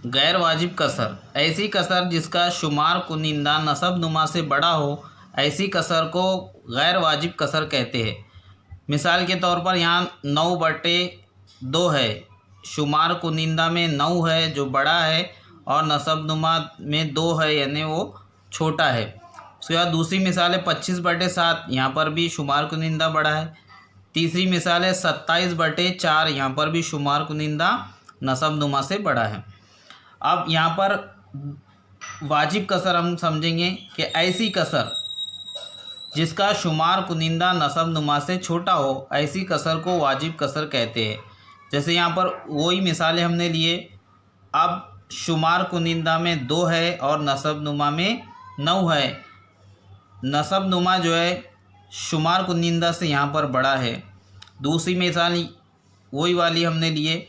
गैर वाजिब कसर, ऐसी कसर जिसका शुमार कुनिंदा नसब नुमा से बड़ा हो, ऐसी कसर को गैर वाजिब कसर कहते हैं। मिसाल के तौर पर यहाँ 9/2 है, शुमार कुनिंदा में 9 है जो बड़ा है और नसब नुमा में 2 है यानी वो छोटा है। उसके बाद दूसरी मिसाल है 25/7, यहाँ पर भी शुमार कुनिंदा बड़ा है। तीसरी मिसाल है 27/4, यहाँ पर भी शुमार कुनिंदा नसब नुमा से बड़ा है। अब यहाँ पर वाजिब कसर हम समझेंगे कि ऐसी कसर जिसका शुमार कुनिंदा नसब नुमा से छोटा हो, ऐसी कसर को वाजिब कसर कहते हैं। जैसे यहाँ पर वही मिसालें हमने लिए। अब शुमार कुनिंदा में 2 है और नसब नुमा में 9 है। नसब नुमा जो है शुमार कुनिंदा से यहाँ पर बड़ा है। दूसरी मिसाल वही वाली हमने लिए,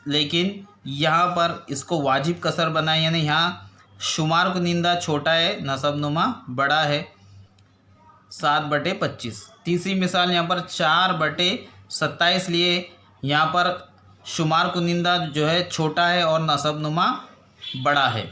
लेकिन यहाँ पर इसको वाजिब कसर बनाए, यानी यहाँ शुमार कुनिंदा छोटा है, नसब नुमा बड़ा है, 7/25। तीसरी मिसाल यहाँ पर 4/27 लिए, यहाँ पर शुमार कुनिंदा जो है छोटा है और नसब नुमा बड़ा है।